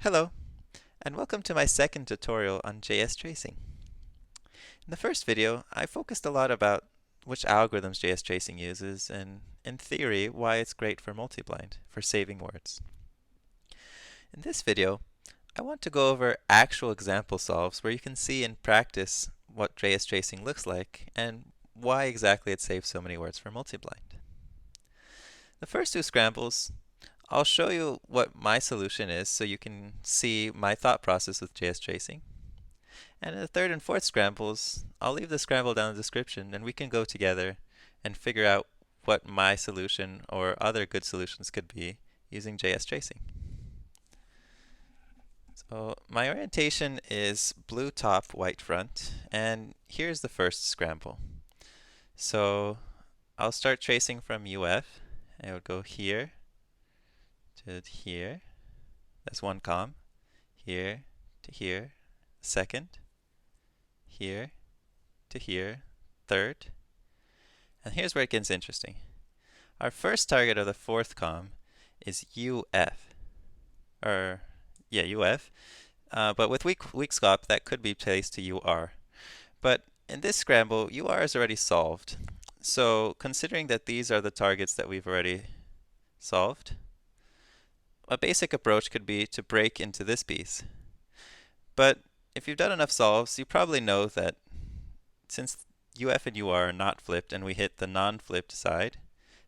Hello, and welcome to my second tutorial on JS tracing. In the first video, I focused a lot about which algorithms JS tracing uses and, in theory, why it's great for multi-blind, for saving words. In this video, I want to go over actual example solves where you can see in practice what JS tracing looks like and why exactly it saves so many words for multi-blind. The first two scrambles, I'll show you what my solution is so you can see my thought process with JS tracing. And in the third and fourth scrambles, I'll leave the scramble down in the description and we can go together and figure out what my solution or other good solutions could be using JS tracing. So my orientation is blue top, white front, and here's the first scramble. So I'll start tracing from UF, and it would go here to here. That's one column. Here to here, second. Here to here, third. And here's where it gets interesting. Our first target of the fourth column is UF. UF. But with weak swap, that could be placed to UR. But in this scramble, UR is already solved. So considering that these are the targets that we've already solved, a basic approach could be to break into this piece. But if you've done enough solves, you probably know that since UF and UR are not flipped and we hit the non-flipped side,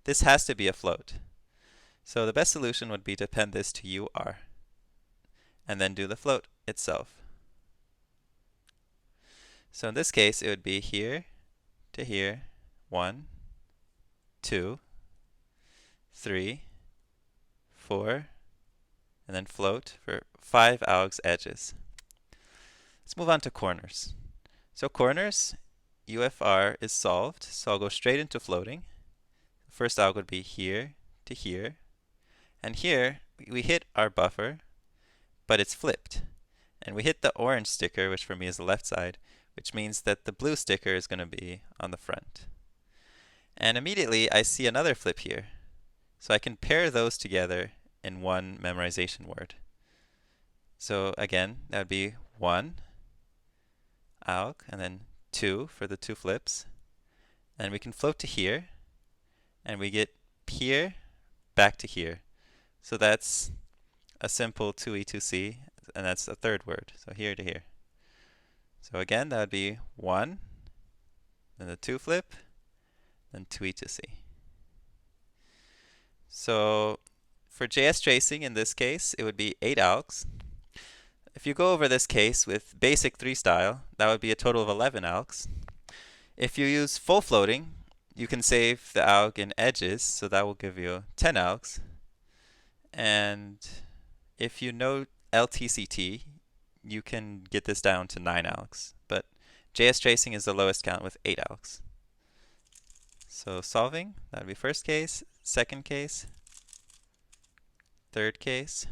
this has to be a float. So the best solution would be to append this to UR and then do the float itself. So in this case, it would be here to here, 1, 2, 3, 4, and then float for 5 algs edges. Let's move on to corners. So corners, UFR is solved, so I'll go straight into floating. First alg would be here to here. And here, we hit our buffer, but it's flipped. And we hit the orange sticker, which for me is the left side, which means that the blue sticker is going to be on the front. And immediately, I see another flip here. So I can pair those together in one memorization word. So again, that would be 1 alg, and then 2 for the 2 flips. And we can float to here, and we get here back to here. So that's a simple 2E2C, and that's a third word. So here to here. So again, that would be 1, then the 2 flip, then 2E2C. So for JS tracing in this case, it would be 8 algs. If you go over this case with basic 3 style, that would be a total of 11 algs. If you use full floating, you can save the alg in edges, so that will give you 10 algs. And if you know LTCT, you can get this down to 9 algs. But JS tracing is the lowest count with 8 algs. So solving, that would be first case, second case, third case,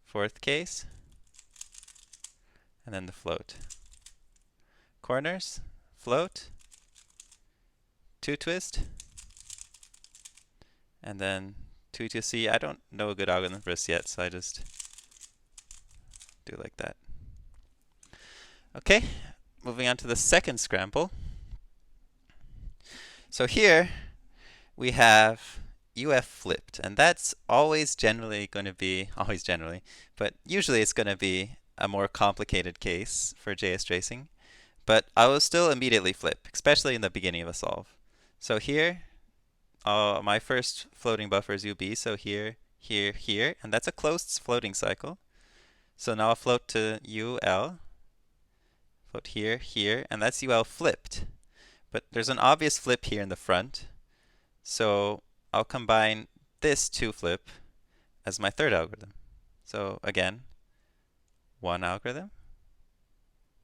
fourth case, and then the float. Corners, float, 2 twist, and then 2E2C. I don't know a good algorithm for this yet, so I just do like that. Okay, moving on to the second scramble. So here we have UF flipped, and that's always generally going to be, but usually it's going to be a more complicated case for JS tracing. But I will still immediately flip, especially in the beginning of a solve. So here, my first floating buffer is UB, so here, here, here, and that's a closed floating cycle. So now I'll float to UL, float here, here, and that's UL flipped. But there's an obvious flip here in the front, so I'll combine this 2 flip as my third algorithm. So again, 1 algorithm,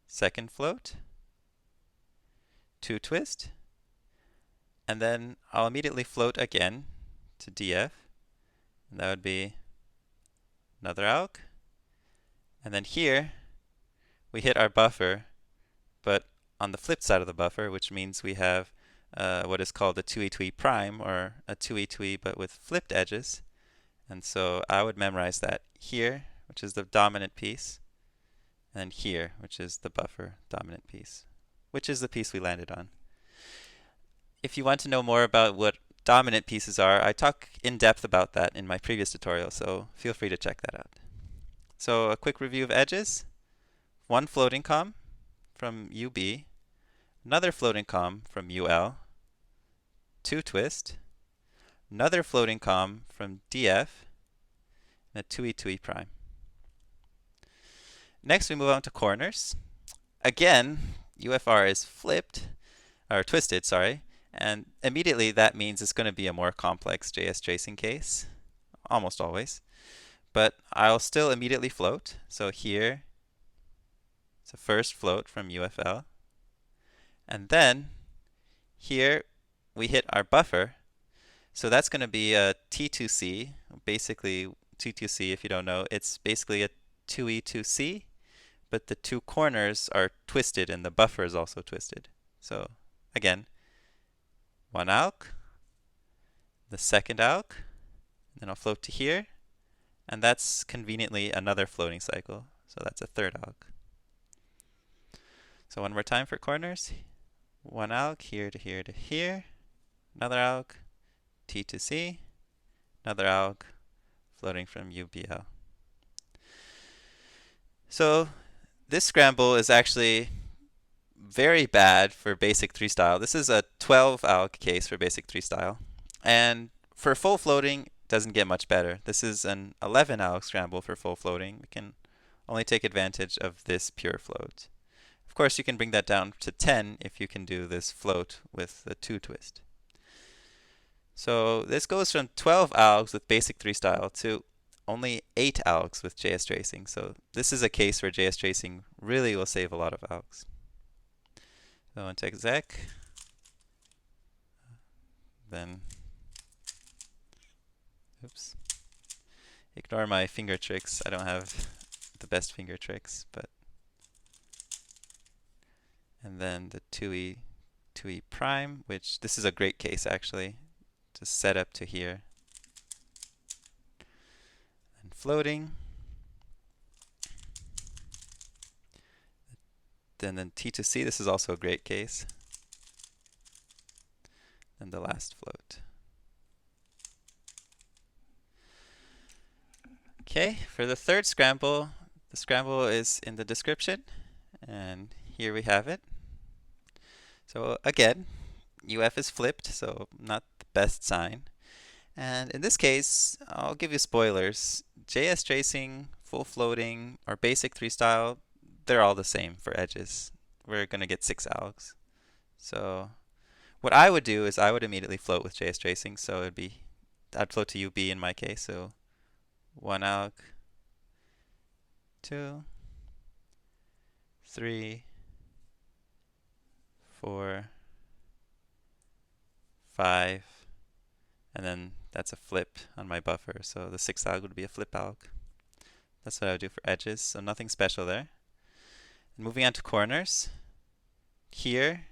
second float, 2 twist, and then I'll immediately float again to DF, and that would be another alg. And then here, we hit our buffer, but on the flip side of the buffer, which means we have what is called a 2E2E prime, or a 2E2E but with flipped edges. And so I would memorize that here, which is the dominant piece, and here, which is the buffer dominant piece, which is the piece we landed on. If you want to know more about what dominant pieces are, I talk in depth about that in my previous tutorial, so feel free to check that out. So a quick review of edges. One floating com from UB, another floating com from UL, two twist, another floating com from DF, and a 2e prime. Next we move on to corners. Again, UFR is flipped, or twisted, sorry, and immediately that means it's going to be a more complex JS tracing case, almost always. But I'll still immediately float. So here, it's a first float from UFL. And then here we hit our buffer. So that's going to be a T2C. Basically, T2C, if you don't know, it's basically a 2E2C, but the two corners are twisted and the buffer is also twisted. So again, one alg, the second alg, then I'll float to here, and that's conveniently another floating cycle. So that's a third alg. So one more time for corners. One alg, here to here to here, another alg, T to C, another alg, floating from UBL. So this scramble is actually very bad for basic 3 style. This is a 12 alg case for basic 3 style. And for full floating, it doesn't get much better. This is an 11 alg scramble for full floating. We can only take advantage of this pure float. Of course, you can bring that down to 10 if you can do this float with the 2 twist. So this goes from 12 algs with basic 3 style to only 8 algs with JS tracing. So this is a case where JS tracing really will save a lot of algs. So into exec, then, oops, ignore my finger tricks. I don't have the best finger tricks, but, and then the 2e prime, which this is a great case actually, to set up to here. And floating. Then T to C, this is also a great case. And the last float. Okay, for the third scramble, the scramble is in the description, and here we have it. So again, UF is flipped, so not the best sign. And in this case, I'll give you spoilers. JS tracing, full floating, or basic 3 style, they're all the same for edges. We're going to get 6 algs. So what I would do is I would immediately float with JS tracing. So it'd be, I'd float to UB in my case. So 1 alg, 2, 3, 4, 5, and then that's a flip on my buffer. So the 6th alg would be a flip alg. That's what I would do for edges. So nothing special there. And moving on to corners, here,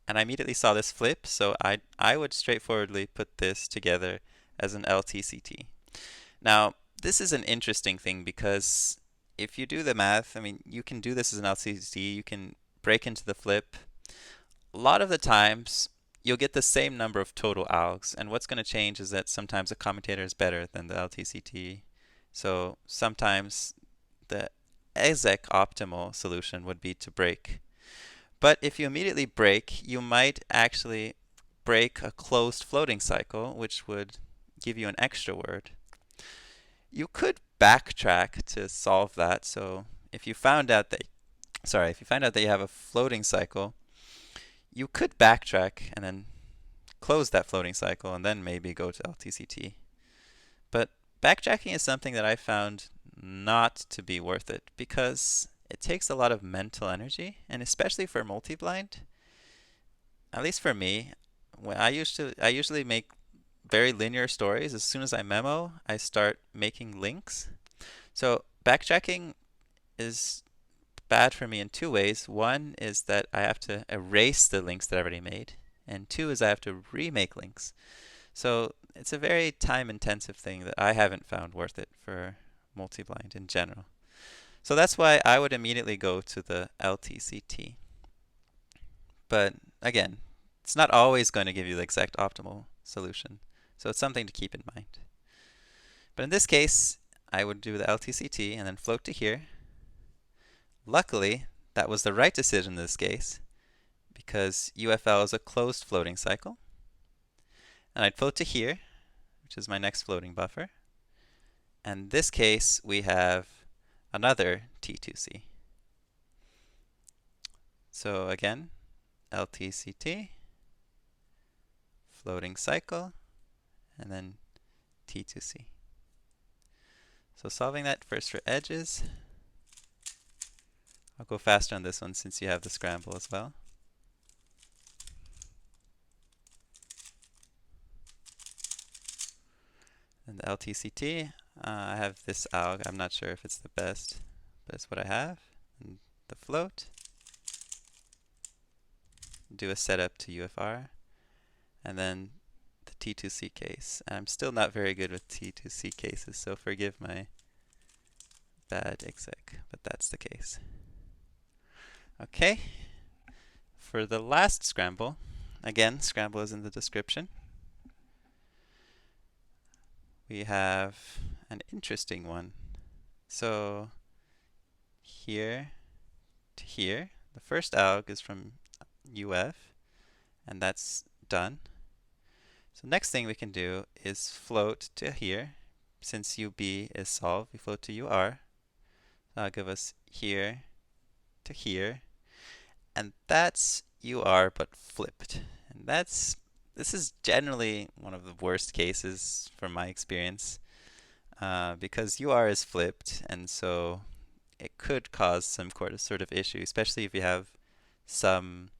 and I immediately saw this flip, so I would straightforwardly put this together as an LTCT. Now, this is an interesting thing because if you do the math, I mean, you can do this as an LTCT, you can break into the flip. A lot of the times, you'll get the same number of total algs, and what's going to change is that sometimes a commutator is better than the LTCT. So sometimes the exec optimal solution would be to break. But if you immediately break, you might actually break a closed floating cycle, which would give you an extra word. You could backtrack to solve that. So if you found out that, you have a floating cycle, you could backtrack and then close that floating cycle and then maybe go to LTCT. But backtracking is something that I found not to be worth it because it takes a lot of mental energy, and especially for multi-blind, at least for me, when I usually make very linear stories. As soon as I memo, I start making links. So backtracking is bad for me in 2 ways. One is that I have to erase the links that I already made, and 2 is I have to remake links. So it's a very time-intensive thing that I haven't found worth it for multi-blind in general. So that's why I would immediately go to the LTCT. But again, it's not always going to give you the exact optimal solution. So it's something to keep in mind. But in this case, I would do the LTCT and then float to here. Luckily, that was the right decision in this case, because UFL is a closed floating cycle. And I'd float to here, which is my next floating buffer. And in this case, we have another T2C. So again, LTCT, floating cycle, and then T2C. So solving that first for edges. I'll go faster on this one since you have the scramble as well. And the LTCT, I have this alg. I'm not sure if it's the best, but it's what I have. And the float. Do a setup to UFR. And then the T2C case. I'm still not very good with T2C cases, so forgive my bad exec, but that's the case. Okay. For the last scramble, again, scramble is in the description. We have an interesting one. So here to here, the first alg is from UF, and that's done. So next thing we can do is float to here. Since UB is solved, we float to UR. That'll give us here to here. And that's UR but flipped. And this is generally one of the worst cases from my experience, because UR is flipped, and so it could cause some sort of issue, especially if you have some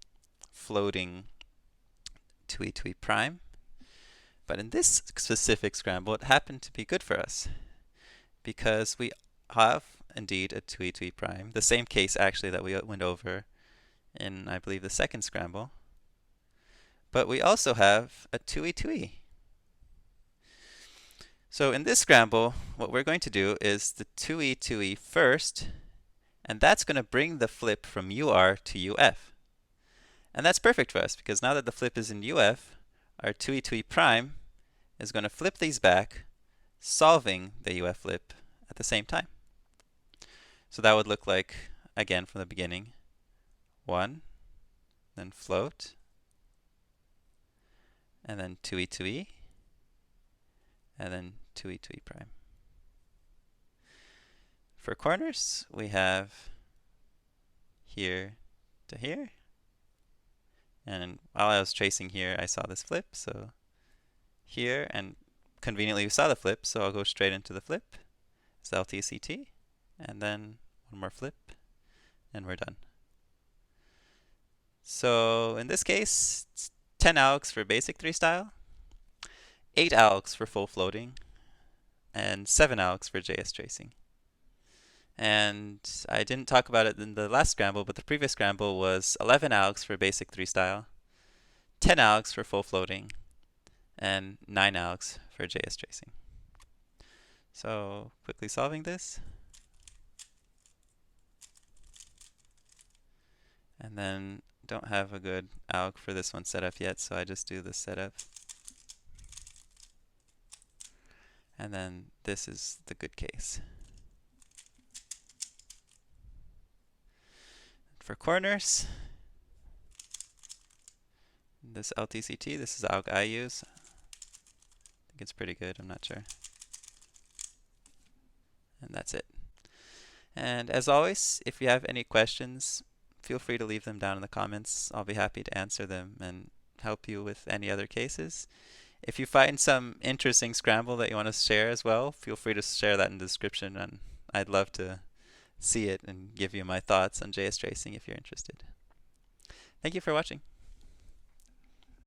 floating 2e prime. But in this specific scramble, it happened to be good for us, because we have indeed a 2e prime, the same case actually that we went over in, I believe, the second scramble. But we also have a 2e. So in this scramble, what we're going to do is the 2e first, and that's going to bring the flip from UR to UF. And that's perfect for us, because now that the flip is in UF, our 2e prime is going to flip these back, solving the UF flip at the same time. So that would look like, again from the beginning, 1, then float, and then 2e, and then 2e prime. For corners, we have here to here. And while I was tracing here, I saw this flip, so here, and conveniently we saw the flip, so I'll go straight into the flip. It's LTCT, and then one more flip, and we're done. So in this case, it's 10 algs for basic 3 style, 8 algs for full floating, and 7 algs for JS tracing. And I didn't talk about it in the last scramble, but the previous scramble was 11 algs for basic 3 style, 10 algs for full floating, and 9 algs for JS tracing. So quickly solving this. And then don't have a good alg for this one set up yet, so I just do the setup. And then this is the good case. For corners, this LTCT, this is the alg I use. I think it's pretty good, I'm not sure. And that's it. And as always, if you have any questions, feel free to leave them down in the comments. I'll be happy to answer them and help you with any other cases. If you find some interesting scramble that you want to share as well, feel free to share that in the description, and I'd love to see it and give you my thoughts on JS tracing if you're interested. Thank you for watching.